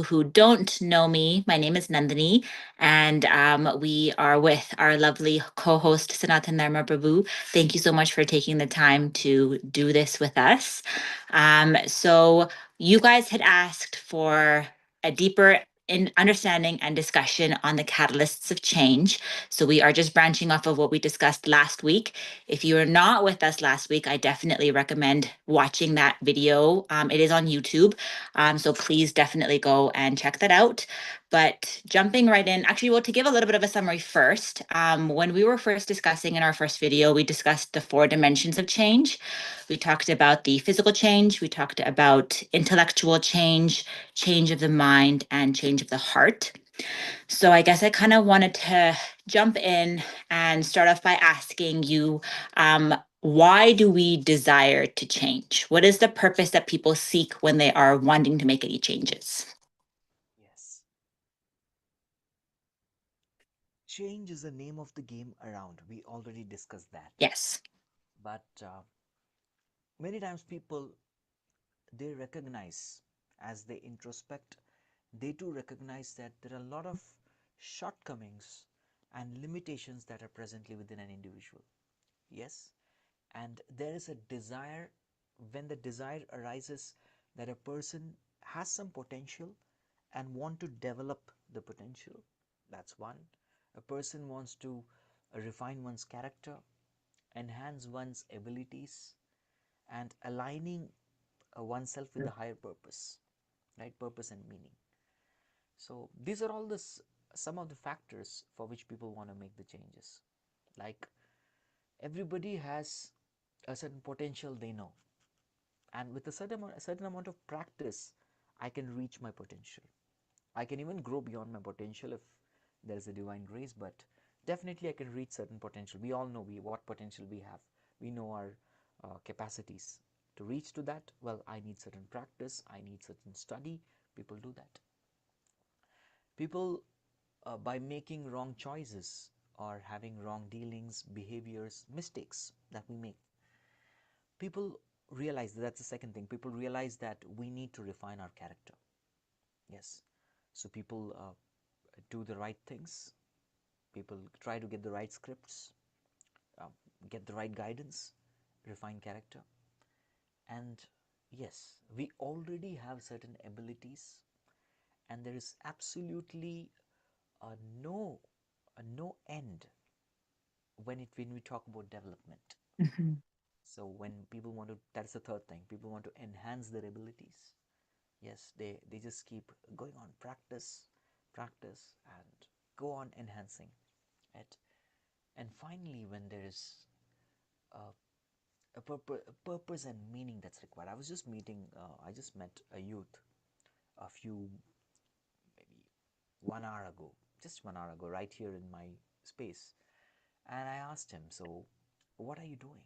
who don't know me, my name is Nandini, and we are with our lovely co-host Sanatana Dharma Prabhu. Thank you so much for taking the time to do this with us. So you guys had asked for a deeper in understanding and discussion on the catalysts of change. So we are just branching off of what we discussed last week. If you were not with us last week, I definitely recommend watching that video. It is on YouTube. So please definitely go and check that out. But jumping right in, actually, well, to give a little bit of a summary first, when we were first discussing in our first video, we discussed the 4 dimensions of change. We talked about the physical change, we talked about intellectual change, change of the mind, and change of the heart. So I guess I kind of wanted to jump in and start off by asking you, why do we desire to change? What is the purpose that people seek when they are wanting to make any changes? Yes. Change is the name of the game around. We already discussed that. Yes. But many times people, they recognize, as they introspect, they too recognize that there are a lot of shortcomings and limitations that are presently within an individual. Yes. And there is a desire, when the desire arises that a person has some potential and want to develop the potential. That's one. A person wants to refine one's character, enhance one's abilities, and aligning oneself with the higher purpose, right? Purpose and meaning. So these are all this some of the factors for which people want to make the changes. Like, everybody has a certain potential they know, and with a certain amount of practice, I can reach my potential. I can even grow beyond my potential if there is a divine grace, but definitely I can reach certain potential. We all know what potential we have. We know our capacities. To reach to that, well, I need certain practice, I need certain study. People do that. People, by making wrong choices or having wrong dealings, behaviors, mistakes that we make, people realize that's the second thing. People realize that we need to refine our character. Yes. So people do the right things. People try to get the right scripts, uh, get the right guidance, refine character. And yes, we already have certain abilities, and there is absolutely uh, no no end when we talk about development. Mhm. So when people want to, that's the third thing. People want to enhance their abilities. Yes, they just keep going on, practice, and go on enhancing it. And finally, when there is uh, a purpose and meaning that's required. I just met a youth a few, maybe 1 hour ago, just 1 hour ago, right here in my space. And I asked him, so what are you doing?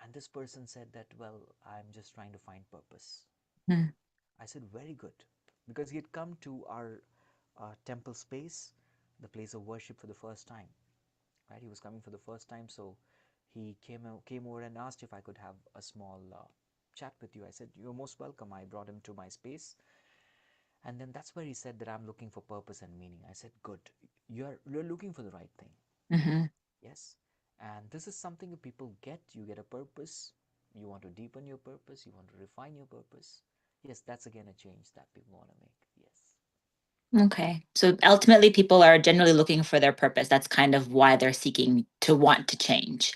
And this person said that, well, I'm just trying to find purpose. Mhm. I said, very good. Because he had come to our temple space, the place of worship, for the first time. Right? He was coming for the first time, so he came over and asked if I could have a small chat with you. I said, you're most welcome. I brought him to my space. And then that's where he said that I'm looking for purpose and meaning. I said, good. You're looking for the right thing. Mhm. Yes. And this is something that people get. You get a purpose. You want to deepen your purpose. You want to refine your purpose. Yes, that's again a change that people want to make. Yes. Okay. So ultimately, people are generally looking for their purpose. That's kind of why they're seeking to want to change.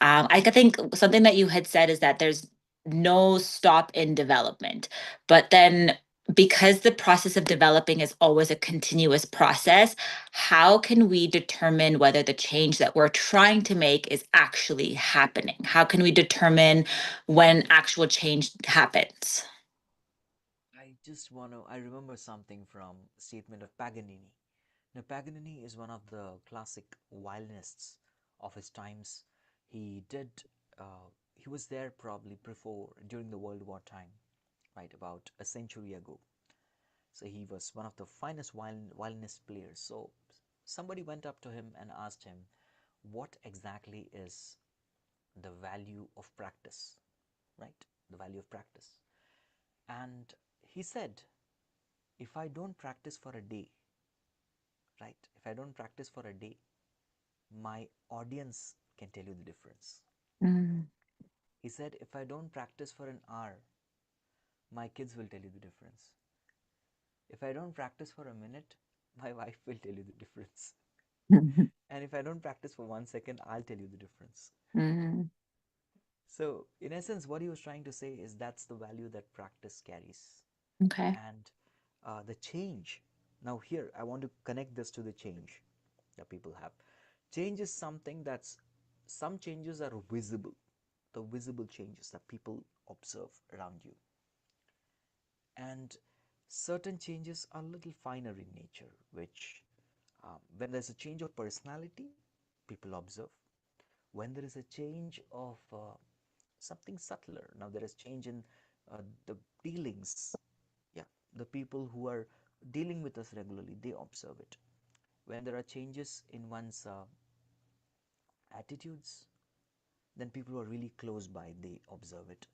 I think something that you had said is that there's no stop in development, but then because the process of developing is always a continuous process, how can we determine whether the change that we're trying to make is actually happening? How can we determine when actual change happens? I remember something from statement of Paganini. Now, Paganini is one of the classic violinists of his times. He did, he was there probably before, during the World War time, right, about a century ago. So he was one of the finest violinist players. So somebody went up to him and asked him, what exactly is the value of practice, right? The value of practice. And he said, if I don't practice for a day, right? If I don't practice for a day, my audience can tell you the difference. Mm. He said, if I don't practice for an hour, my kids will tell you the difference. If I don't practice for a minute, my wife will tell you the difference. And if I don't practice for 1 second, I'll tell you the difference. Mm. So, in essence, what he was trying to say is that's the value that practice carries. Okay. And the change, now here, I want to connect this to the change that people have. Change is something that's, some changes are visible, the visible changes that people observe around you. And certain changes are a little finer in nature, which when there's a change of personality, people observe. When there is a change of something subtler, now there is change in the dealings, yeah, the people who are dealing with us regularly, they observe it. When there are changes in one's attitudes, then people who are really close by, they observe it.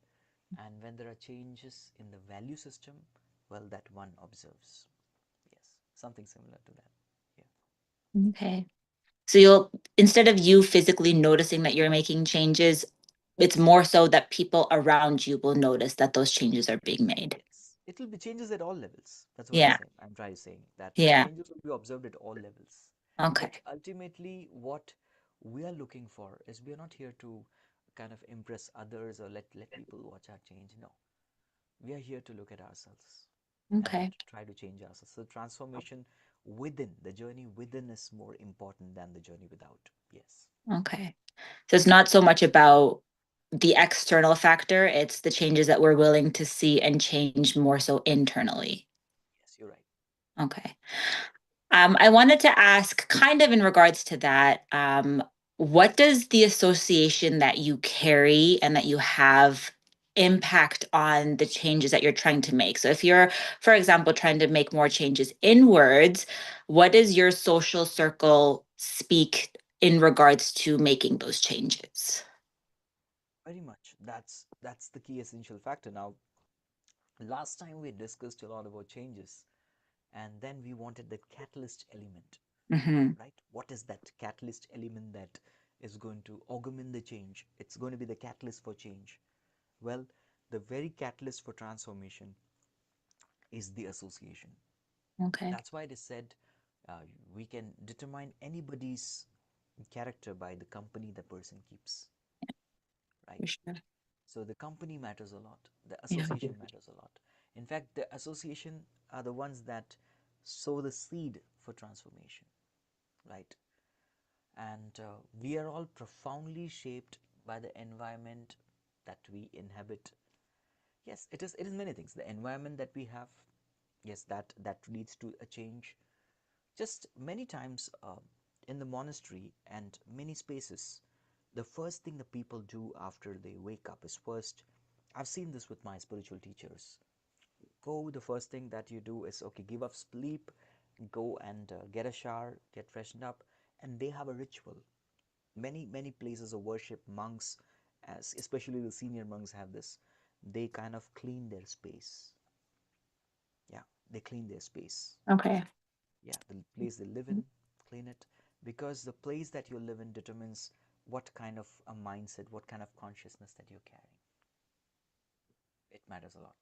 And when there are changes in the value system, well, that one observes. Yes, something similar to that. Yeah. Okay. So you'll, instead of you physically noticing that you're making changes, it's more so that people around you will notice that those changes are being made. Yes, it will be changes at all levels. That's what Yeah. I'm trying to say, that Yeah. changes will be observed at all levels. Okay. But ultimately, what we are looking for is, we are not here to kind of impress others or let people watch our change. No, we are here to look at ourselves and Okay. try to change ourselves. So transformation within, the journey within is more important than the journey without. Yes. Okay. So it's not so much about the external factor, it's the changes that we're willing to see and change more so internally. Yes, you're right. Okay. I wanted to ask, kind of in regards to that, what does the association that you carry and that you have impact on the changes that you're trying to make? So, if you're, for example, trying to make more changes inwards, what does your social circle speak in regards to making those changes? Very much. That's the key essential factor. Now, last time we discussed a lot about changes, and then we wanted the catalyst element, Mm-hmm. right? What is that catalyst element that is going to augment the change? It's going to be the catalyst for change. Well, the very catalyst for transformation is the association. Okay. That's why it is said uh, we can determine anybody's character by the company the person keeps, right? For sure. So the company matters a lot, the Yeah. association matters a lot. In fact, the association are the ones that sow the seed for transformation, right? And we are all profoundly shaped by the environment that we inhabit. Yes, it is many things. The environment that we have, yes, that leads to a change. Just many times in the monastery and many spaces, the first thing the people do after they wake up is, first, I've seen this with my spiritual teachers. Go, the first thing that you do is, okay, give up sleep, go and get a shower, get freshened up, and they have a ritual. Many places of worship, monks, as especially the senior monks, have this. They kind of clean their space. Yeah, they clean their space. Okay. Yeah, the place they live in, clean it, because the place that you live in determines what kind of a mindset, what kind of consciousness that you're carrying. It matters a lot.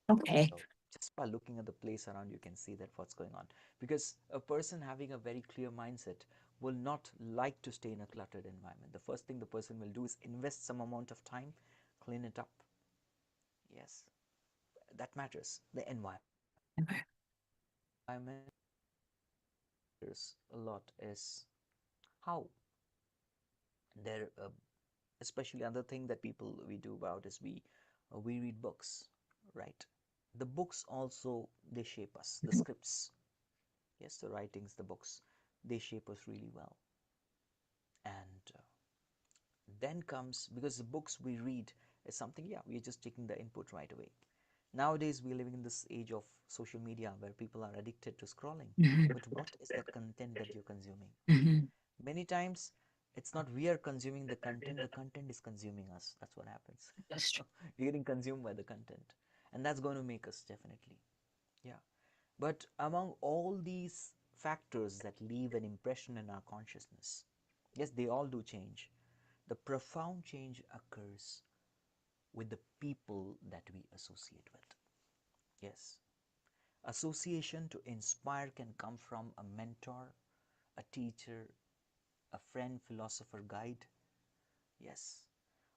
Okay. So just by looking at the place around, you can see that what's going on. Because a person having a very clear mindset will not like to stay in a cluttered environment. The first thing the person will do is invest some amount of time, clean it up. Yes, that matters. The environment. Okay. Matters a lot is how there. Especially other thing that people we do about is we read books, right? The books also, they shape us. The scripts, yes, the writings, the books, they shape us really well. And then comes, because the books we read is something, yeah, we're just taking the input right away. Nowadays we're living in this age of social media where people are addicted to scrolling. Mm-hmm. But what is that content that you're consuming? Mm-hmm. Many times it's not we are consuming the content is consuming us. That's what happens. That's true. We're getting consumed by the content, and that's going to make us, definitely. Yeah. But among all these factors that leave an impression in our consciousness, yes, they all do change. The profound change occurs with the people that we associate with. Yes, association to inspire can come from a mentor, a teacher, a friend, philosopher, guide. Yes,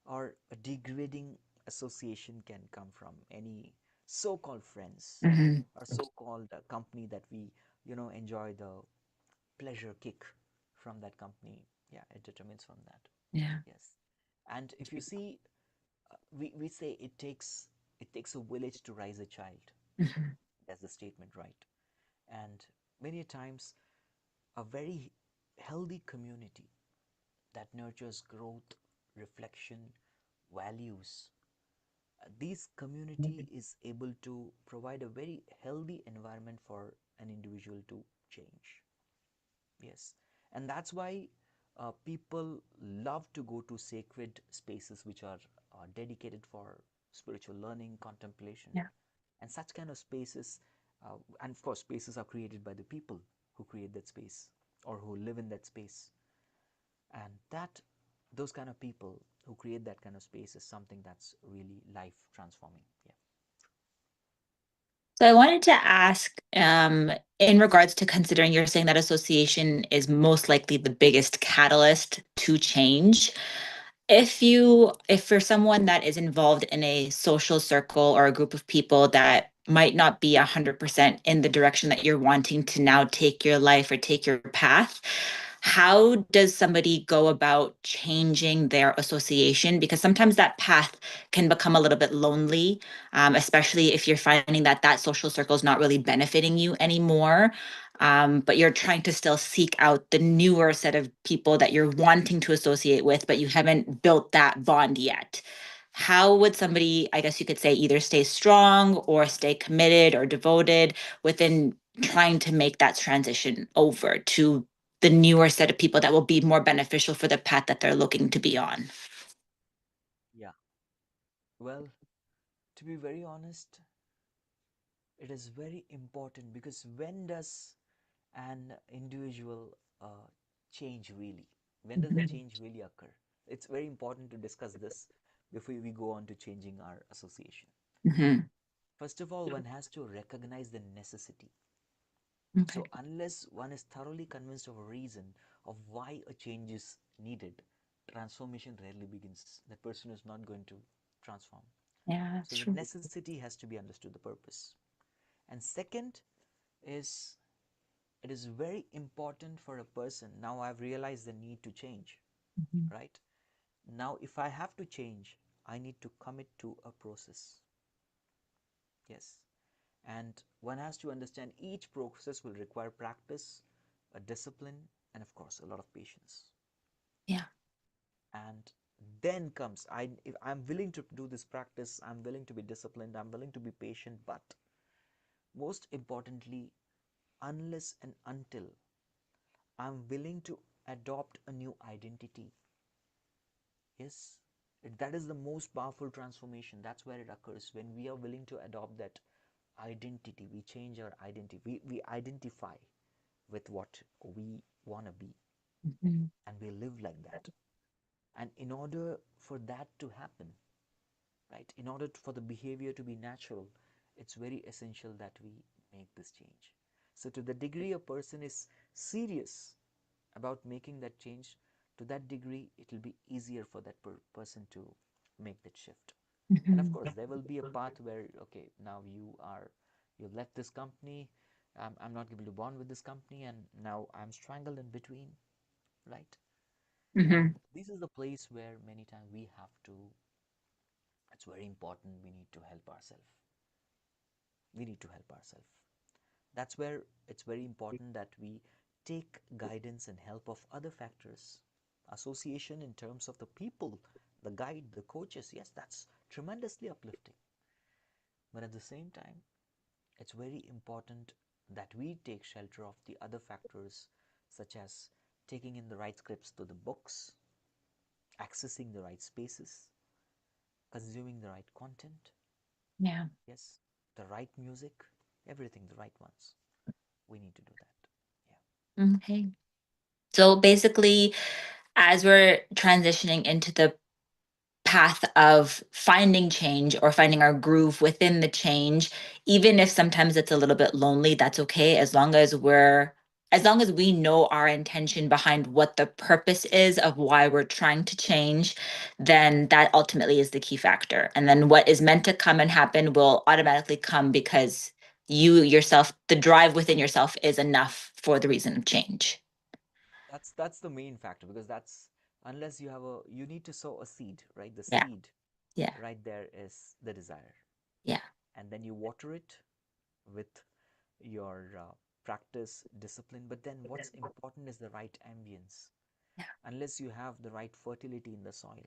or a degrading association can come from any so-called friends Hmm. or so-called company that we enjoy the pleasure kick from that company. Yeah, it determines from that. Yeah. Yes, and if you see, we say it takes a village to raise a child. Hmm. That's the statement, right? And many times a very healthy community that nurtures growth, reflection, values, this community is able to provide a very healthy environment for an individual to change. Yes, and that's why people love to go to sacred spaces which are dedicated for spiritual learning, contemplation, Yeah. and such kind of spaces. And of course, spaces are created by the people who create that space or who live in that space. And that those kind of people who create that kind of space is something that's really life transforming. Yeah. So I wanted to ask, in regards to considering you're saying that association is most likely the biggest catalyst to change. If for someone that is involved in a social circle or a group of people that might not be 100% in the direction that you're wanting to now take your life or take your path, how does somebody go about changing their association? Because sometimes that path can become a little bit lonely, especially if you're finding that that social circle is not really benefiting you anymore. But you're trying to still seek out the newer set of people that you're wanting to associate with, but you haven't built that bond yet. How would somebody, I guess you could say, either stay strong or stay committed or devoted within trying to make that transition over to the newer set of people that will be more beneficial for the path that they're looking to be on? Yeah. Well, to be very honest, it is very important because when does an individual change really? When does the Mhm. change really occur? It's very important to discuss this before we go on to changing our association. Mhm. First of all, one has to recognize the necessity. Okay. So, unless one is thoroughly convinced of a reason of why a change is needed, transformation rarely begins. That person is not going to transform. Yeah, So, that's the true. necessity has to be understood, the purpose. And second is it is very important for a person. Now, I've realized the need to change, Mhm. right? Now, if I have to change, I need to commit to a process. Yes. And one has to understand each process will require practice, a discipline, and of course, a lot of patience. Yeah. And then comes if I'm willing to do this practice, I'm willing to be disciplined, I'm willing to be patient, but most importantly, unless and until I'm willing to adopt a new identity. Yes, that is the most powerful transformation. That's where it occurs when we are willing to adopt that identity. We change our identity. We identify with what we want to be Mhm. and we live like that. And in order for that to happen, right, in order for the behavior to be natural, it's very essential that we make this change. So, to the degree a person is serious about making that change, to that degree, it will be easier for that person to make that shift. And of Mhm. course, there will be a path where, okay, now you left this company, I'm not able to bond with this company, and now I'm strangled in between, right? And Mhm. this is the place where many times we have to, it's very important, we need to help ourselves. We need to help ourselves. That's where it's very important that we take guidance and help of other factors. Association in terms of the people, the guide, the coaches, yes, that's tremendously uplifting. But at the same time, it's very important that we take shelter of the other factors, such as taking in the right scripts to the books, accessing the right spaces, consuming the right content, Yeah. yes, the right music, everything, the right ones. We need to do that. Okay. So basically, as we're transitioning into the path of finding change or finding our groove within the change, even if sometimes it's a little bit lonely, that's okay, as long as we know our intention behind what the purpose is of why we're trying to change, then that ultimately is the key factor. And then what is meant to come and happen will automatically come because you yourself, the drive within yourself is enough for the reason of change. That's the main factor, because that's, unless you have a, you need to sow a seed, right? The Yeah. seed Yeah. right there is the desire, Yeah. and then you water it with your practice, discipline. But then what's important is the right ambience. Yeah. Unless you have the right fertility in the soil,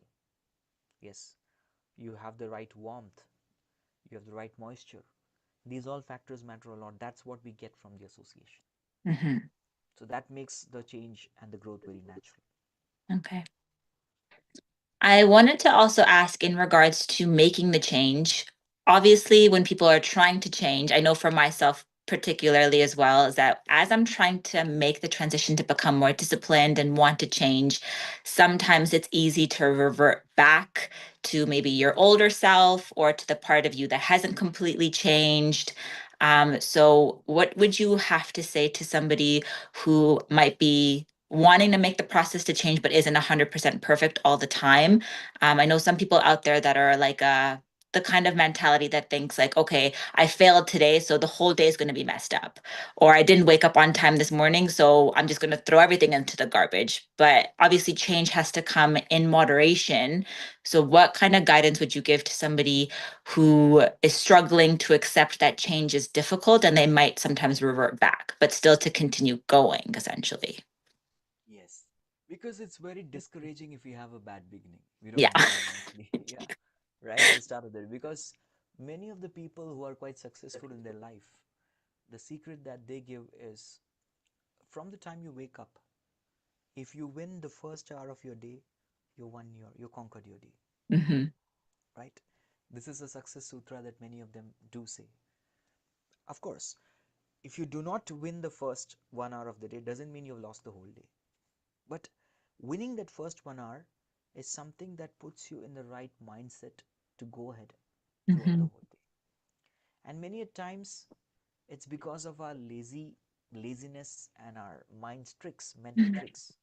yes, you have the right warmth, you have the right moisture, these all factors matter a lot. That's what we get from the association. Hmm. So that makes the change and the growth very natural. Okay. I wanted to also ask in regards to making the change. Obviously, when people are trying to change, I know for myself particularly as well, is that as I'm trying to make the transition to become more disciplined and want to change, sometimes it's easy to revert back to maybe your older self or to the part of you that hasn't completely changed. So, what would you have to say to somebody who might be wanting to make the process to change but isn't 100% perfect all the time? I know some people out there that are like the kind of mentality that thinks like, okay, I failed today, so the whole day is going to be messed up. Or I didn't wake up on time this morning, so I'm just going to throw everything into the garbage. But obviously change has to come in moderation. So what kind of guidance would you give to somebody who is struggling to accept that change is difficult and they might sometimes revert back, but still to continue going, essentially? Yes, because it's very discouraging if we have a bad beginning. We Yeah. don't begin nicely. Yeah, right at the start of the day. Because many of the people who are quite successful in their life, the secret that they give is, from the time you wake up, if you win the first hour of your day, you conquered your day, Hmm. right? This is a success sutra that many of them do say. Of course, if you do not win the first 1 hour of the day, doesn't mean you've lost the whole day. But winning that first 1 hour is something that puts you in the right mindset to go ahead throughout the Hmm. whole day. And many a times it's because of our laziness and our mind's tricks, mental tricks,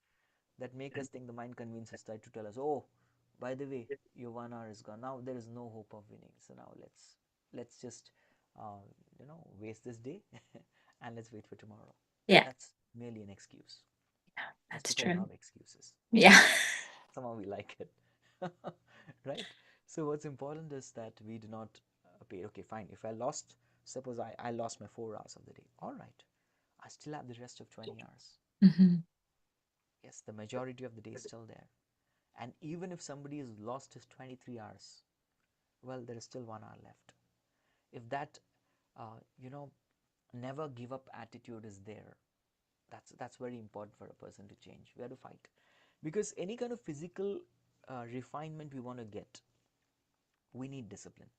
that make us think, the mind convinces, try to tell us, oh, by the way, your 1 hour is gone. Now there is no hope of winning. So now let's just uh, waste this day and let's wait for tomorrow. Yeah, That's merely an excuse. As that's people true. love excuses. Yeah. Somehow we like it. Right? So what's important is that we do not pay. Okay, fine. If I lost, suppose I lost my 4 hours of the day. All right. I still have the rest of 20 hours. Hmm. Yes, the majority of the day is still there. And even if somebody has lost his 23 hours, well, there is still 1 hour left. If that, you know, never give up attitude is there, that's very important for a person to change. We have to fight, because any kind of physical refinement we want to get, we need discipline.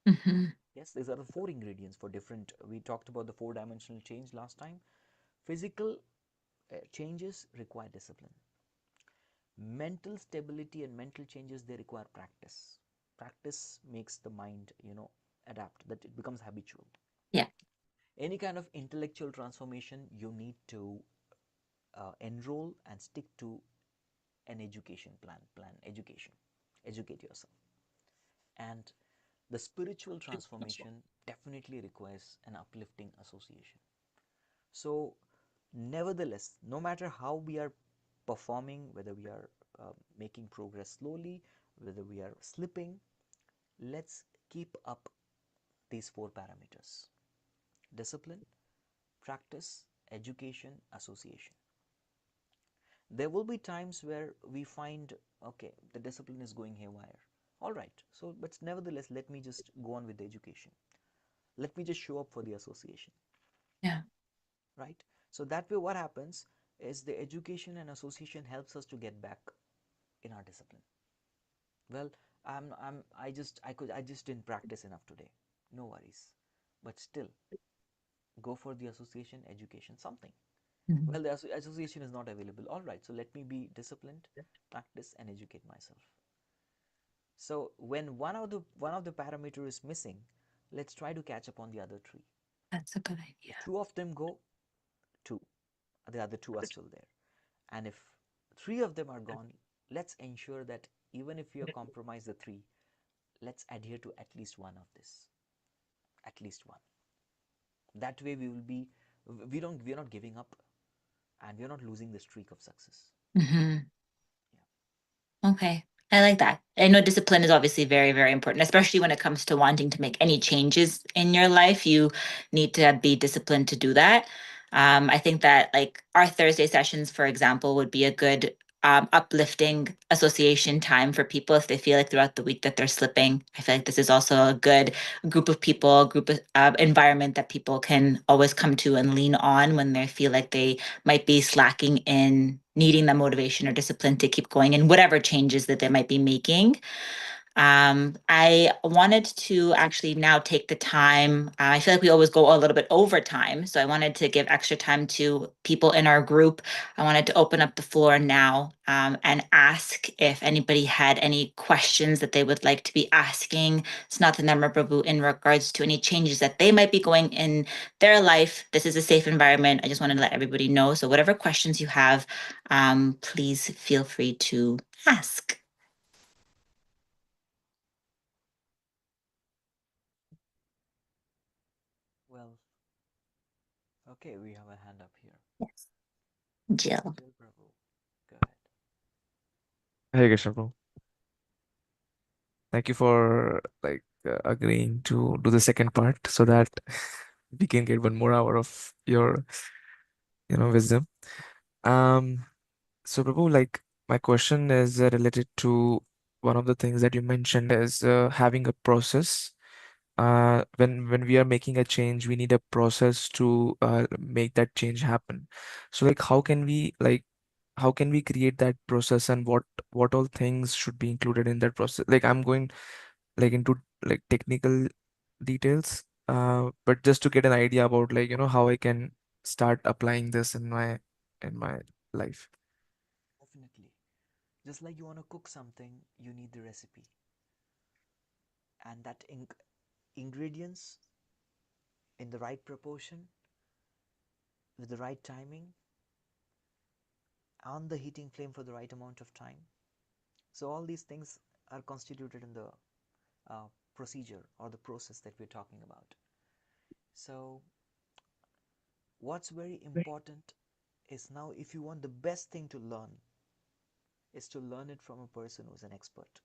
Hmm. Yes, these are the four ingredients for different. We talked about the four-dimensional change last time. Physical changes require discipline. Mental stability and mental changes, they require practice. Practice makes the mind, adapt, that it becomes habitual. Yeah. Any kind of intellectual transformation, you need to enroll and stick to an education plan education, educate yourself. And the spiritual transformation definitely requires an uplifting association. So nevertheless, no matter how we are performing, whether we are making progress slowly, whether we are slipping, let's keep up these four parameters: discipline, practice, education, association. There will be times where we find, okay, the discipline is going haywire. All right, so but nevertheless, let me just go on with the education. Let me just show up for the association, Yeah. right? So that way, what happens is the education and association helps us to get back in our discipline. Well, I just didn't practice enough today. No worries, but still, go for the association, education, something. Mhm. Well, the association is not available. All right, so let me be disciplined, practice, and educate myself. So when one of the parameter is missing, let's try to catch up on the other three. That's a good idea. If two of them go, two, the other two are still there. And if three of them are gone, let's ensure that even if we are compromised the three, let's adhere to at least one of this. At least one. That way we will be we're not giving up and we're not losing the streak of success. Mhm. Yeah. Okay. I like that. I know discipline is obviously very, very important, especially when it comes to wanting to make any changes in your life. You need to be disciplined to do that. I think that like our Thursday sessions, for example, would be a good uplifting association time for people if they feel like throughout the week that they're slipping. I feel like this is also a good group of people, group of environment that people can always come to and lean on when they feel like they might be slacking in needing the motivation or discipline to keep going in whatever changes that they might be making. I wanted to actually now take the time. I feel like we always go a little bit over time. So I wanted to give extra time to people in our group. I wanted to open up the floor now and ask if anybody had any questions that they would like to be asking Sanatana Dharma Prabhu in regards to any changes that they might be going in their life. This is a safe environment. I just wanted to let everybody know. So whatever questions you have, please feel free to ask. Well, okay, we have a hand up here. Yes. Jill. Jill Prabhu, go ahead. Hey Krishna bro, thank you for agreeing to do the second part so that we can get 1 more hour of your wisdom. Um, so Prabhu, like my question is related to one of the things that you mentioned is having a process. When we are making a change, we need a process to make that change happen. So like how can we create that process and what all things should be included in that process? Like I'm going into like technical details, but just to get an idea about how I can start applying this in my life. Definitely. Just like you want to cook something, you need the recipe. And that ingredients in the right proportion, with the right timing, on the heating flame for the right amount of time. So all these things are constituted in the procedure or the process that we're talking about. So what's very important is now if you want the best thing to learn is to learn it from a person who's an expert.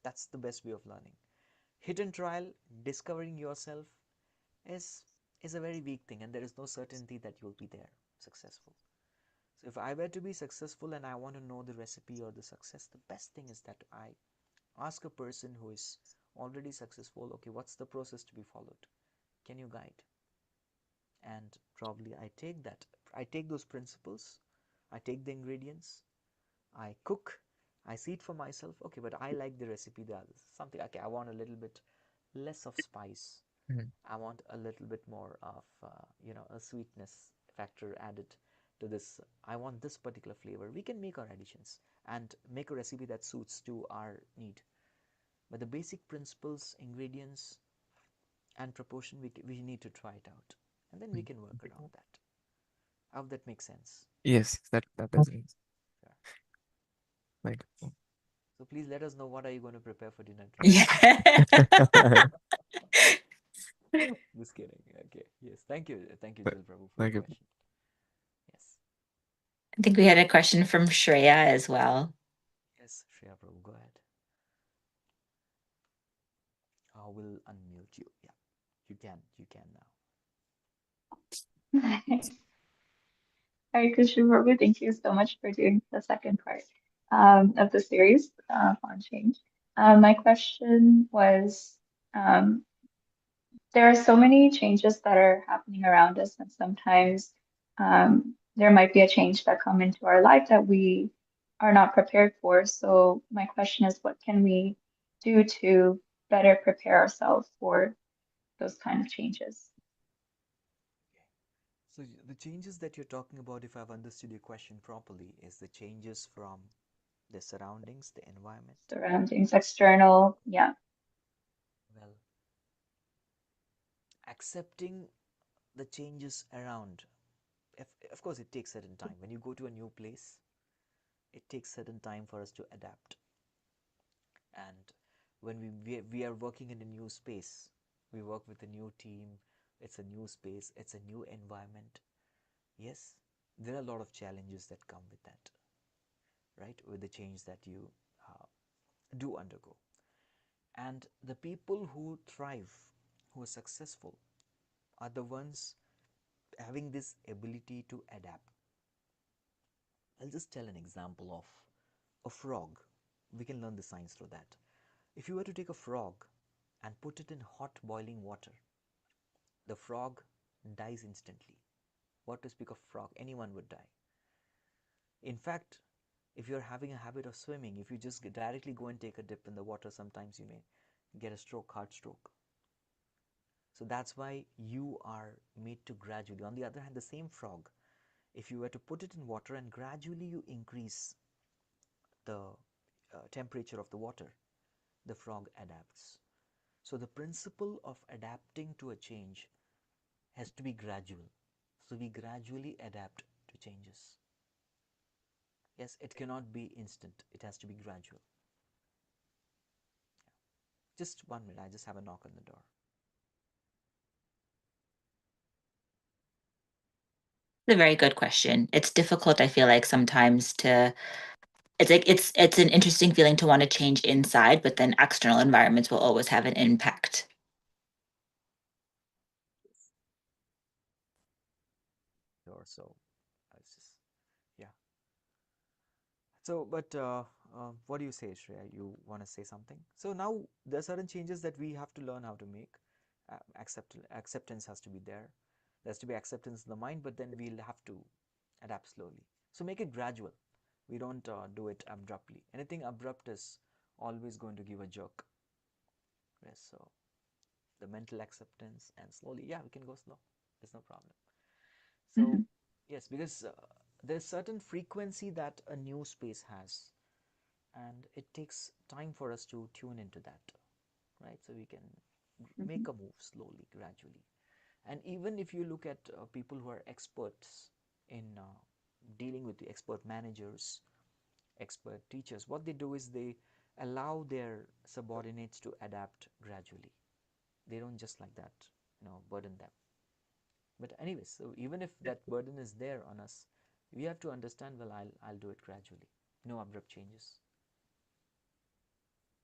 That's the best way of learning. Hidden trial, discovering yourself is is a very weak thing and there is no certainty that you'll be there successful. So if I were to be successful and I want to know the recipe or the success, the best thing is that I ask a person who is already successful, okay, what's the process to be followed? Can you guide? And probably I take those principles, I take the ingredients, I cook, I see it for myself. Okay, but I like the recipe, the others. Something, okay, I want a little bit less of spice. Mhm. I want a little bit more of, a sweetness factor added to this. I want this particular flavor. We can make our additions and make a recipe that suits to our need. But the basic principles, ingredients, and proportion, we need to try it out. And then we can work around that. I hope that makes sense. Yes, that doesn't Yeah. like. So please let us know what are you going to prepare for dinner today. Yeah. Just kidding. Okay. Yes. Thank you, Th- Jill Prabhu, for the Thank you. question. Yes. I think we had a question from Shreya as well. Yes, Shreya Prabhu, go ahead. I will unmute you. Yeah, you can. You can now. Hare Krishna Prabhu, thank you so much for doing the second part of the series on change. My question was, um, there are so many changes that are happening around us, and sometimes there might be a change that come into our life that we are not prepared for. So my question is, what can we do to better prepare ourselves for those kind of changes? So the changes that you're talking about, if I've understood your question properly, is the changes from the surroundings, the environment. Surroundings, external, yeah. Well, accepting the changes around, of course, it takes certain time. When you go to a new place, it takes certain time for us to adapt. And when we are working in a new space, we work with a new team, it's a new space, it's a new environment. Yes, there are a lot of challenges that come with that, right? With the change that you do undergo. And the people who thrive, who are successful, are the ones having this ability to adapt. I'll just tell an example of a frog. We can learn the science through that. If you were to take a frog and put it in hot boiling water, the frog dies instantly. What to speak of frog? Anyone would die. In fact, if you're having a habit of swimming, if you just directly go and take a dip in the water, sometimes you may get a stroke, heart stroke. So that's why you are made to gradually. On the other hand, the same frog, if you were to put it in water and gradually you increase the temperature of the water, the frog adapts. So the principle of adapting to a change has to be gradual. So we gradually adapt to changes. Yes, it cannot be instant. It has to be gradual. Just 1 minute. I just have a knock on the door. It's a very good question. It's difficult, I feel like, sometimes to it's like it's an interesting feeling to want to change inside, but then external environments will always have an impact. Or so. I was just, yeah. So, but what do you say, Shreya? You want to say something? So now there are certain changes that we have to learn how to make. Acceptance has to be there. There has to be acceptance in the mind, but then we'll have to adapt slowly. So make it gradual. We don't do it abruptly. Anything abrupt is always going to give a jerk. Yes, so the mental acceptance and slowly, yeah, we can go slow. There's no problem. So, Mm-hmm. yes, because there's certain frequency that a new space has, and it takes time for us to tune into that, right? So we can Mm-hmm. make a move slowly, gradually. And even if you look at people who are experts in dealing with the expert managers, expert teachers, what they do is they allow their subordinates to adapt gradually. They don't just like that, burden them. But anyways, so even if that burden is there on us, we have to understand, well, I'll do it gradually. No abrupt changes.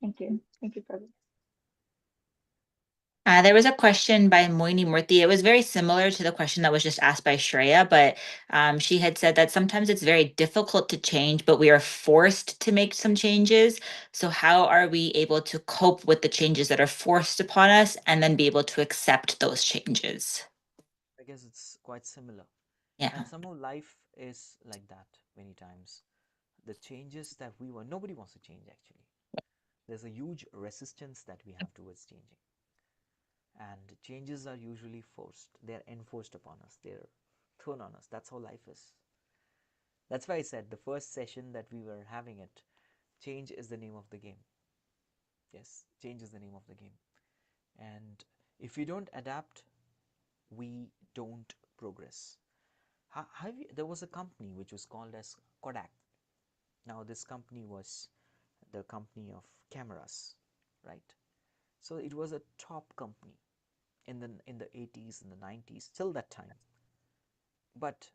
Thank you. Thank you, Prabhu. There was a question by Moini Murthy. It was very similar to the question that was just asked by Shreya, but she had said that sometimes it's very difficult to change, but we are forced to make some changes. So, how are we able to cope with the changes that are forced upon us and then be able to accept those changes? I guess it's quite similar. Yeah. And somehow life is like that many times. The changes that we want, nobody wants to change actually. There's a huge resistance that we have towards changing. And changes are usually forced. They're enforced upon us. They're thrown on us. That's how life is. That's why I said the first session that we were having it, change is the name of the game. Yes, change is the name of the game. And if we don't adapt, we don't progress. There was a company which was called as Kodak. Now this company was the company of cameras, right? So it was a top company in the 80s and the 90s till that time, but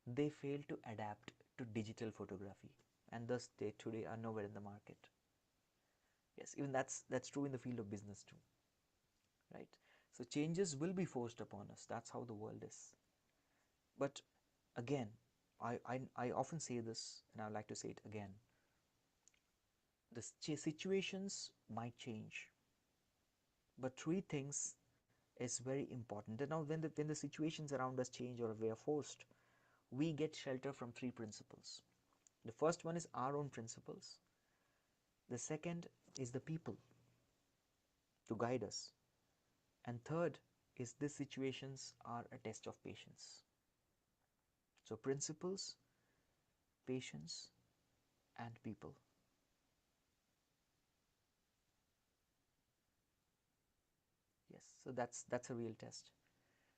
they failed to adapt to digital photography, and thus they today are nowhere in the market. Yes, even that's true in the field of business too, right? So changes will be forced upon us. That's how the world is. But again, I often say this, and I would like to say it again. The situations might change, but three things is very important. And now, when the situations around us change or we are forced, we get shelter from three principles. The first one is our own principles. The second is the people to guide us. And third is these situations are a test of patience. So principles, patience, and people. Yes, so that's a real test.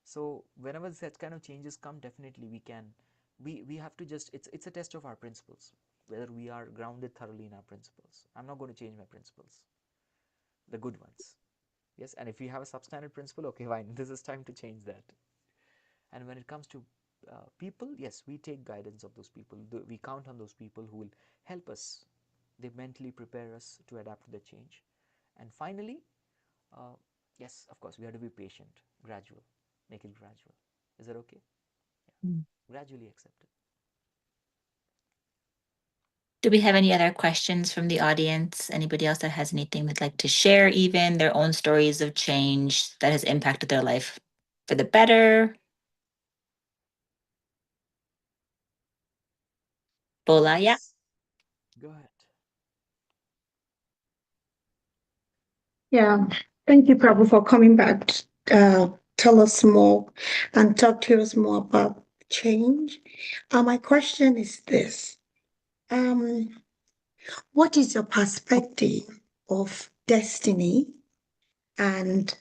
So whenever such kind of changes come, definitely we have to just, it's a test of our principles, whether we are grounded thoroughly in our principles. I'm not going to change my principles, the good ones. Yes, and if we have a substandard principle, okay, fine, this is time to change that. And when it comes to people, yes, we take guidance of those people. We count on those people who will help us. They mentally prepare us to adapt to the change. And finally, uh, yes, of course, we have to be patient, gradual, make it gradual. Is that okay? Yeah, gradually accept it. Do we have any other questions from the audience? Anybody else that has anything they'd like to share, even their own stories of change that has impacted their life for the better? Bola, yeah. Yes, go ahead. Yeah, thank you, Prabhu, for coming back to tell us more and talk to us more about change. My question is this. Um, what is your perspective of destiny and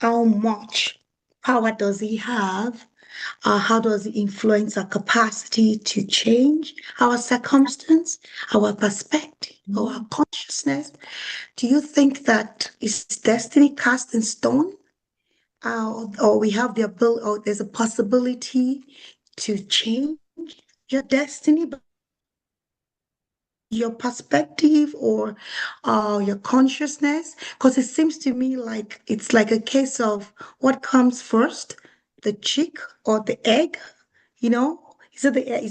how much power does it have? How does it influence our capacity to change our circumstance, our perspective, our consciousness? Do you think that is destiny cast in stone? Or we have the ability, or there's a possibility to change your destiny by your perspective or your consciousness? Because it seems to me like it's like a case of what comes first, the chick or the egg, you know? Is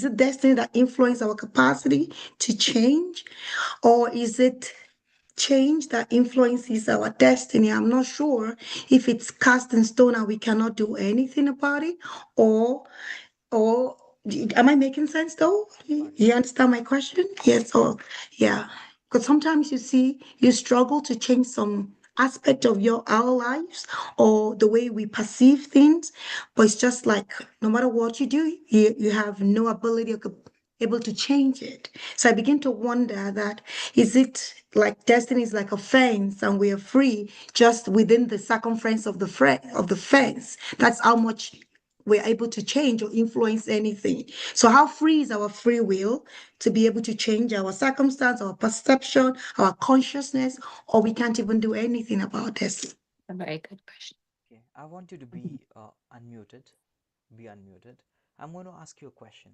it destiny that influences our capacity to change, or is it change that influences our destiny? I'm not sure if it's cast in stone and we cannot do anything about it, or or am I making sense though? You understand my question? Yes, or yeah. Because sometimes you see you struggle to change some aspect of our lives or the way we perceive things, but it's just like no matter what you do, you have no ability or able to change it. So I begin to wonder that is it like destiny is like a fence and we are free just within the circumference of the fence. That's how much we're able to change or influence anything. So, how free is our free will to be able to change our circumstance, our perception, our consciousness, or we can't even do anything about this? A very good question. Okay, I want you to be unmuted. Be unmuted. I'm going to ask you a question.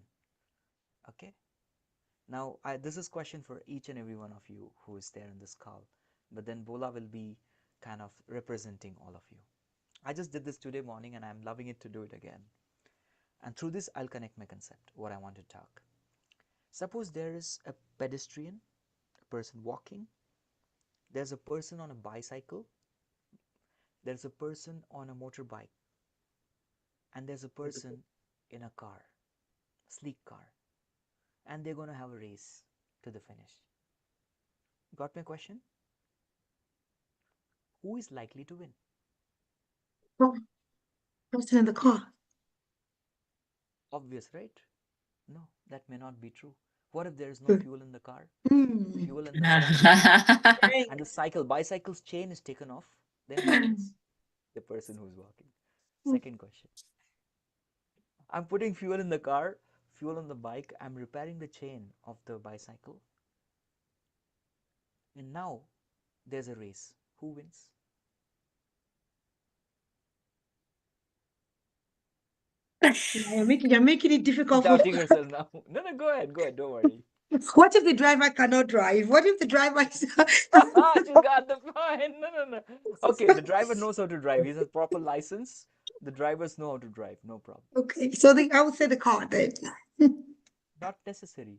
Okay. Now, this is question for each and every one of you who is there in this call, but then Bola will be kind of representing all of you. I just did this today morning and I'm loving it to do it again. And through this, I'll connect my concept, what I want to talk. Suppose there is a pedestrian, a person walking, there's a person on a bicycle, there's a person on a motorbike, and there's a person in a car, sleek car, and they're going to have a race to the finish. Got my question? Who is likely to win? Oh, person in the car. Obvious, right? No, that may not be true. What if there is no fuel in the car, Hmm. fuel in the bike, and the bicycle's chain is taken off? Then who wins? The person who's walking. Second question. I'm putting fuel in the car, fuel on the bike, I'm repairing the chain of the bicycle, and now there's a race. Who wins? You're making it She's difficult for. doubting herself now. No, no, go ahead, don't worry. What if the driver cannot drive? What if the driver is. She's got the point. No, no, no. Okay, the driver knows how to drive. He has a proper license. The drivers know how to drive. No problem. Okay, so I would say the car then. Not necessary.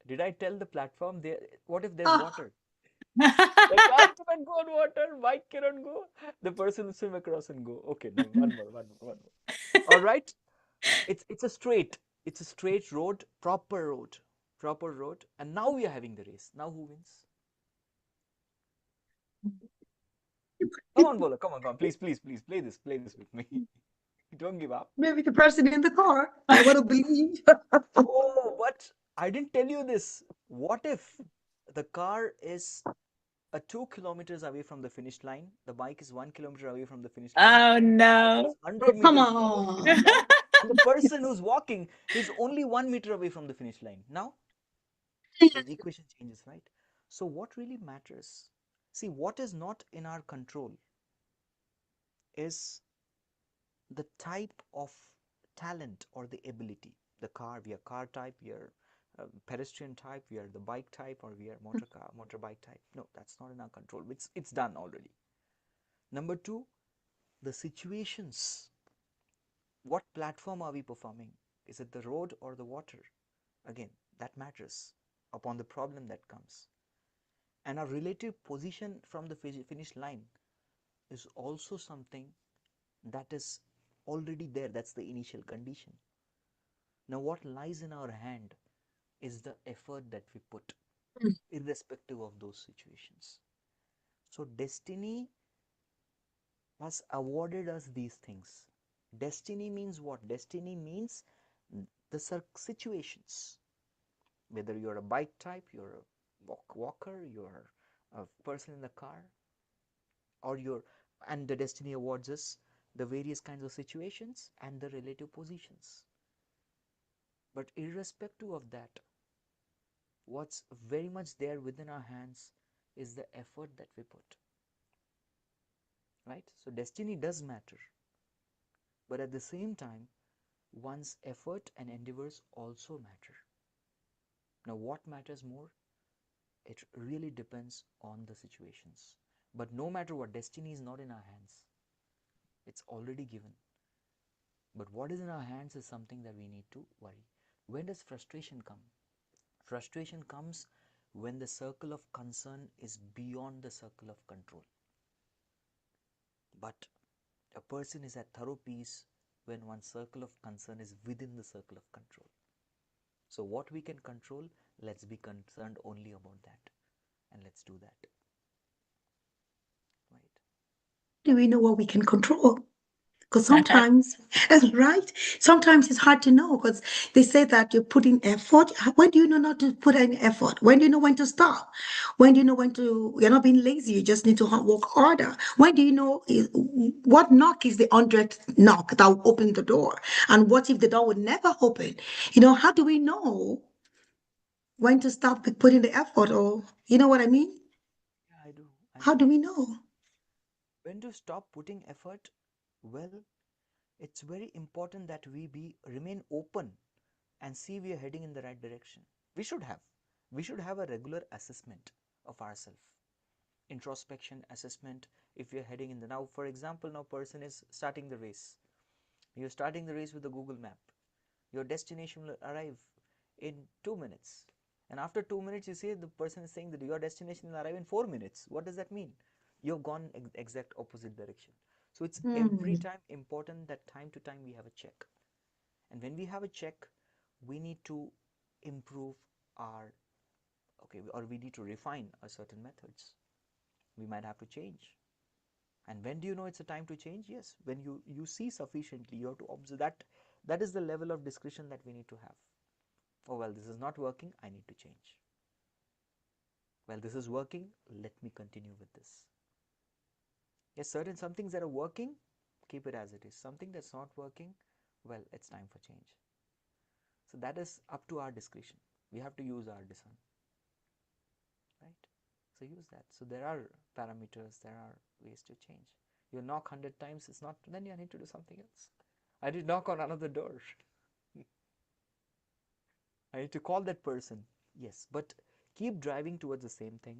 Did I tell the platform there? What if there's Ah, water? The car cannot go on water. Bike cannot go. The person will swim across and go. Okay, no, one more, one more, one more. All right. It's a straight. It's a straight road, proper road. And now we are having the race. Now who wins? Come on, Bola. Come on, come on. Please, please, please play this with me. Don't give up. Maybe the person in the car. I want to believe. Oh, but I didn't tell you this. What if the car is 2 kilometers away from the finish line? The bike is 1 kilometer away from the finish line. Oh The bike is no. 100 Come meters from the finish on. line. And the person who's walking is only 1 meter away from the finish line. Now, the equation changes, right? So, what really matters? See, what is not in our control is the type of talent or the ability. The car, we are car type, we are pedestrian type, we are the bike type, or we are motorbike type. No, that's not in our control. It's done already. Number two, the situations. What platform are we performing? Is it the road or the water? Again, that matters upon the problem that comes. And our relative position from the finish line is also something that is already there. That's the initial condition. Now, what lies in our hand is the effort that we put, irrespective of those situations. So, destiny has awarded us these things. Destiny means what? Destiny means the situations. Whether you're a bike type, you're a walker, you're a person in the car, or and the destiny awards us the various kinds of situations and the relative positions. But irrespective of that, what's very much there within our hands is the effort that we put. Right? So destiny does matter. But at the same time, one's effort and endeavors also matter. Now, what matters more? It really depends on the situations. But no matter what, destiny is not in our hands. It's already given. But what is in our hands is something that we need to worry. When does frustration come? Frustration comes when the circle of concern is beyond the circle of control. But a person is at thorough peace when one circle of concern is within the circle of control. So what we can control, let's be concerned only about that, and let's do that. Right? Do we know what we can control? Because sometimes, right? Sometimes it's hard to know because they say that you're putting effort. When do you know not to put any effort? When do you know when to stop? When do you know when you're not being lazy? You just need to work harder. When do you know what knock is the 100th knock that will open the door? And what if the door would never open? How do we know when to stop putting the effort? Or, you know what I mean? Yeah, I do. How do we know? When to stop putting effort? Well, it's very important that we remain open and see we are heading in the right direction. We should have a regular assessment of ourselves, introspection assessment. If we are heading in the now, for example, now person is starting the race. You're starting the race with the Google map. Your destination will arrive in 2 minutes, and after 2 minutes you see the person is saying that your destination will arrive in 4 minutes. What does that mean? You've gone exact opposite direction. So it's every time important that time to time we have a check, and when we have a check, we need to improve our or we need to refine a certain methods. We might have to change. And when do you know it's a time to change? Yes, when you see sufficiently, you have to observe that. That is the level of discretion that we need to have. Oh well, this is not working, I need to change. Well, this is working, let me continue with this. Yes, some things that are working, keep it as it is. Something that's not working, well, it's time for change. So that is up to our discretion. We have to use our discernment. Right? So use that. So there are parameters, there are ways to change. You knock 100 times, it's not, then you need to do something else. I did knock on another door. I need to call that person. Yes, but keep driving towards the same thing.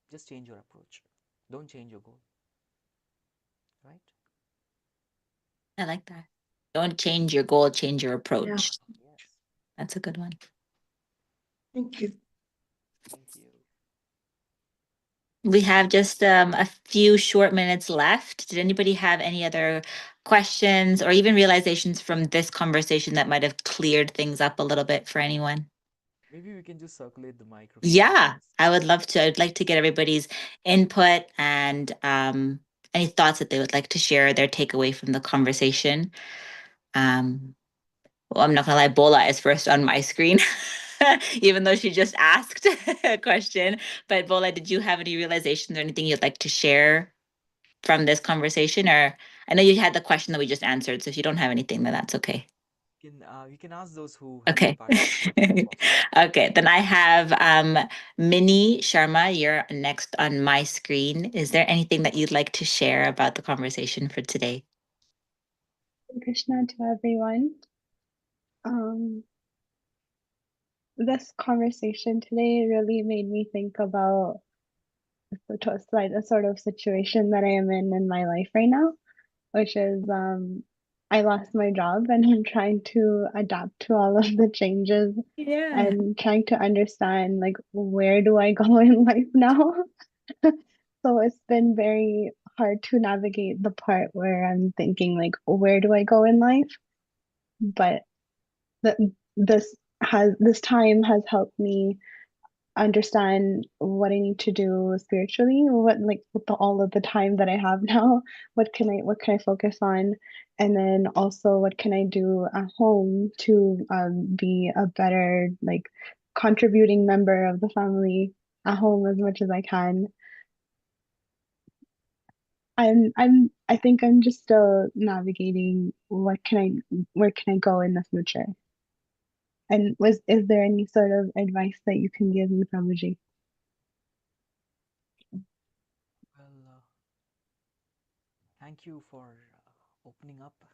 Just change your approach. Don't change your goal. Right? I like that. Don't change your goal, change your approach. Yes. That's a good one. Thank you. Thank you. We have just a few short minutes left. Did anybody have any other questions or even realizations from this conversation that might have cleared things up a little bit for anyone? Maybe we can just circulate the microphone. Yeah, I would love to. I'd like to get everybody's input and any thoughts that they would like to share, their takeaway from the conversation. Well, I'm not gonna lie, Bola is first on my screen, even though she just asked a question. But Bola, did you have any realizations or anything you'd like to share from this conversation? Or I know you had the question that we just answered, so if you don't have anything, then that's okay. You can ask those who haven't Okay. participated if possible. Okay, then I have Minnie Sharma. You're next on my screen. Is there anything that you'd like to share about the conversation for today? Krishna to everyone. This conversation today really made me think about the sort of situation that I am in my life right now, which is I lost my job and I'm trying to adapt to all of the changes Yeah. and trying to understand like where do I go in life now. So it's been very hard to navigate the part where I'm thinking like where do I go in life, but this time has helped me understand what I need to do spiritually, what like with all of the time that I have now, what can I focus on, and then also what can I do at home to be a better like contributing member of the family at home as much as I can. I think I'm just still navigating where can I go in the future. And is there any sort of advice that you can give me, Prabhuji? Well, thank you for opening up.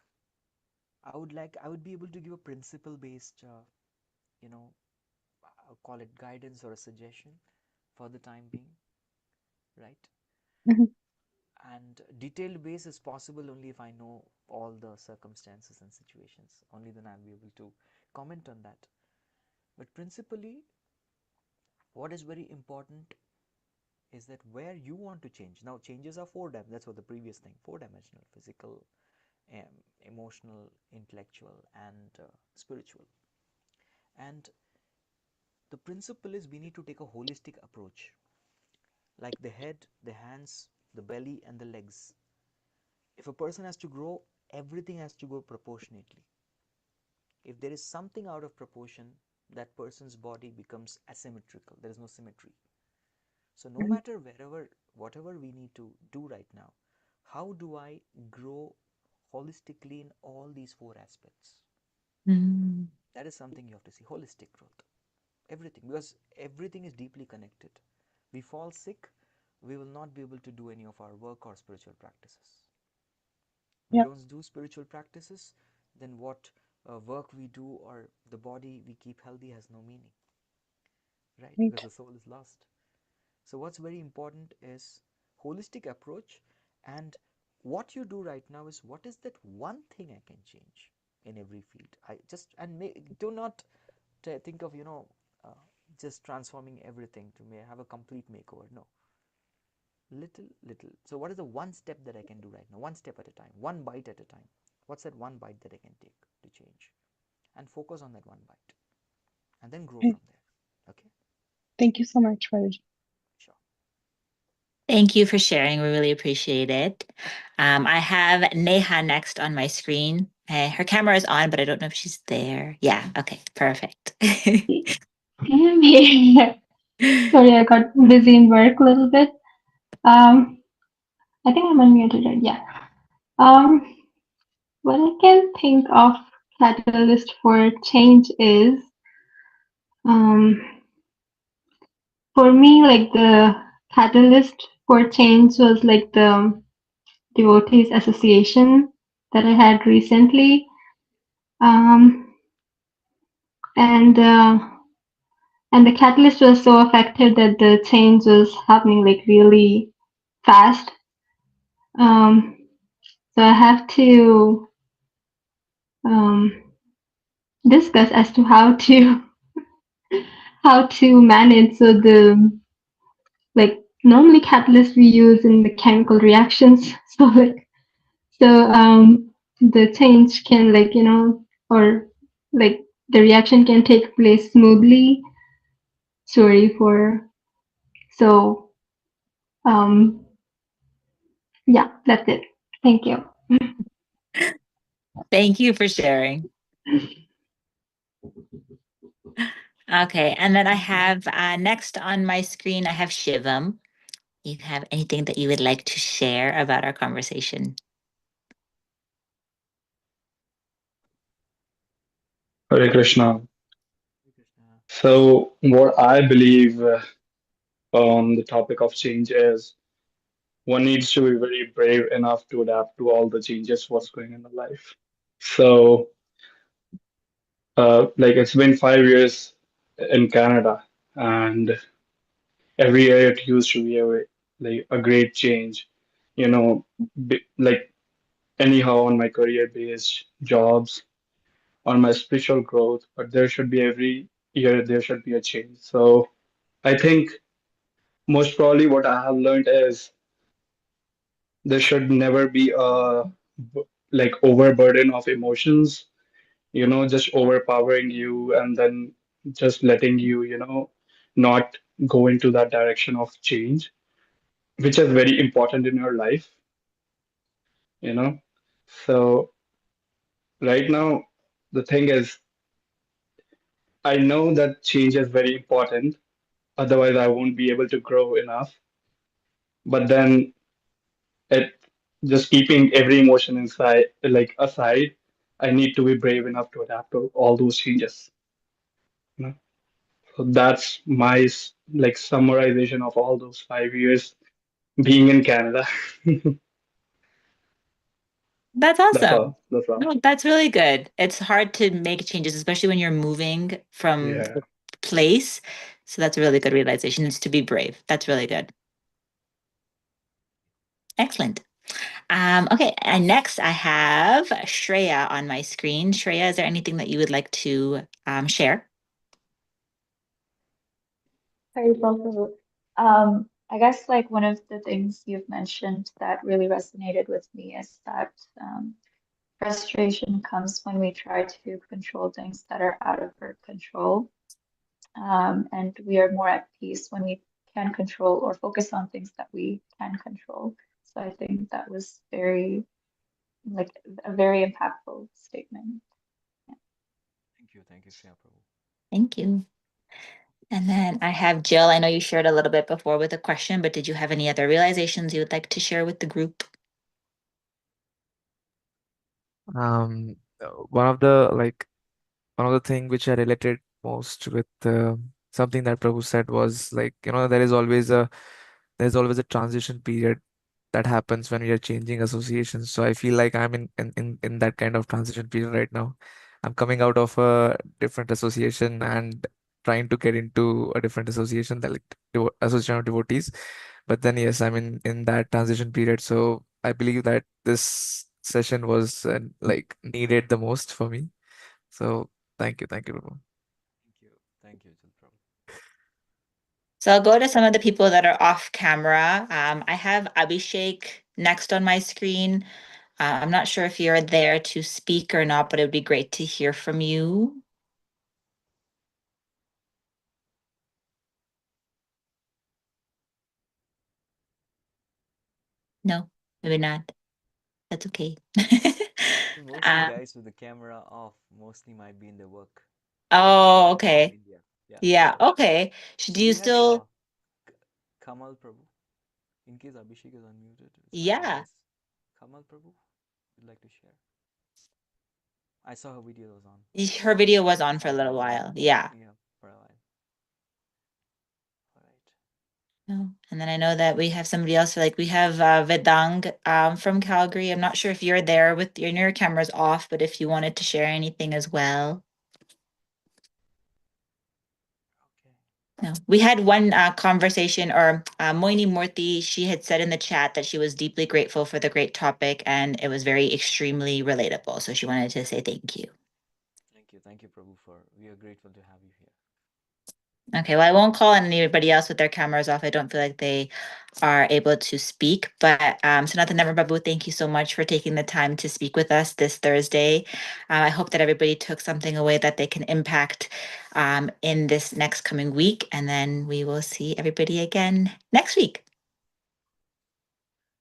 I would be able to give a principle-based, you know, I'll call it guidance or a suggestion for the time being, right? Mhm. And detailed base is possible only if I know all the circumstances and situations. Only then I'll be able to comment on that. But principally, what is very important is that where you want to change. Now, changes are that's what the previous thing, four-dimensional, physical, emotional, intellectual, and spiritual. And the principle is we need to take a holistic approach, like the head, the hands, the belly, and the legs. If a person has to grow, everything has to go proportionately. If there is something out of proportion, that person's body becomes asymmetrical. There is no symmetry. So no matter whatever we need to do right now, how do I grow holistically in all these four aspects? Mm. That is something you have to see, holistic growth. Everything, because everything is deeply connected. We fall sick, we will not be able to do any of our work or spiritual practices. We Yep. don't do spiritual practices, then what work we do or the body we keep healthy has no meaning, right? Right. Because the soul is lost. So what's very important is holistic approach, and what you do right now is what is that one thing I can change in every field. I just do not think of uh, just transforming everything to have a complete makeover. No, little. So what is the one step that I can do right now? One step at a time, one bite at a time. What's that one bite that I can take to change? And focus on that one bite, and then grow Okay. from there. Okay, Thank you so much, Prabhuji. sure. Thank you for sharing. We really appreciate it. I have Neha next on my screen. Her camera is on, but I don't know if she's there. Yeah, okay, perfect. I'm here. Sorry, I got busy in work a little bit. I think I'm unmuted, right? Yeah. Um, what I can think of catalyst for change is, for me, like the catalyst for change was like the devotees association that I had recently. Um, and the catalyst was so effective that the change was happening like really fast. So I have to discuss as to how to manage. So the like normally catalyst we use in the chemical reactions. So the change can or like the reaction can take place smoothly. Sorry for so Yeah, that's it. Thank you. Thank you for sharing. Okay, and then I have next on my screen, I have Shivam. You have anything that you would like to share about our conversation? Hare Krishna. Hare Krishna. So, what I believe on the topic of change is one needs to be very brave enough to adapt to all the changes what's going in the life. So, like it's been 5 years in Canada, and every year it used to be like a great change, you know, like anyhow on my career-based jobs, on my spiritual growth, but there should be every year there should be a change. So I think most probably what I have learned is there should never be a like overburden of emotions, just overpowering you and then just letting you, not go into that direction of change, which is very important in your life, you know. So right now, the thing is, I know that change is very important, otherwise I won't be able to grow enough. But then it just keeping every emotion inside like aside, I need to be brave enough to adapt to all those changes, you know. So that's my like summarization of all those 5 years being in Canada. That's That's awesome. all. That's all. No, that's really good. It's hard to make changes, especially when you're moving from Yeah. the place. So that's a really good realization, is to be brave. That's really good. Excellent. Okay, and next I have Shreya on my screen. Shreya, is there anything that you would like to share? Very well. I guess like one of the things you've mentioned that really resonated with me is that frustration comes when we try to control things that are out of our control. And we are more at peace when we can control or focus on things that we can control. So I think that was like a very impactful statement. Thank you, Shreya Prabhu. Thank you. And then I have Jill. I know you shared a little bit before with a question, but did you have any other realizations you would like to share with the group? Um, one of the like one of the thing which I related most with something that Prabhu said was like, there's always a transition period that happens when we are changing associations. So I feel like I'm in that kind of transition period right now. I'm coming out of a different association and trying to get into a different association, that like association of devotees. But then yes, I'm in that transition period. So I believe that this session was like needed the most for me. So thank you, Prabhu. Thank you, Jil Prabhu. So I'll go to some of the people that are off camera. I have Abhishek next on my screen. I'm not sure if you're there to speak or not, but it would be great to hear from you. No, maybe not. That's okay. Most of the Uh, guys with the camera off mostly might be in their work oh, from okay. India. Yeah, Yeah, so okay. so Do you we have still? Kamal Prabhu. In case Abhishek is unmuted, I Yeah, guess Kamal Prabhu would like to share. I saw her video was on. her video was on for a On for little a while. while. Yeah. Yeah, for a while. All right. No. And then I know that we have somebody else, like we have Vedang from Calgary. I'm not sure if you're there with your camera's off, but if you wanted to share anything as well. Okay. No. We had one conversation, or Moini Murthy, she had said in the chat that she was deeply grateful for the great topic and it was very extremely relatable. So she wanted to say thank you. Thank you, Prabhu. We are grateful to have you here. Okay, well, I won't call on anybody else with their cameras off. I don't feel like they are able to speak. But Sanatana Dharma Prabhu, thank you so much for taking the time to speak with us this Thursday. I hope that everybody took something away that they can impact in this next coming week. And then we will see everybody again next week.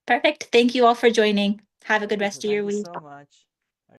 Perfect. Thank you all for joining. Have a good Thank you. rest of your Thank you week. so much.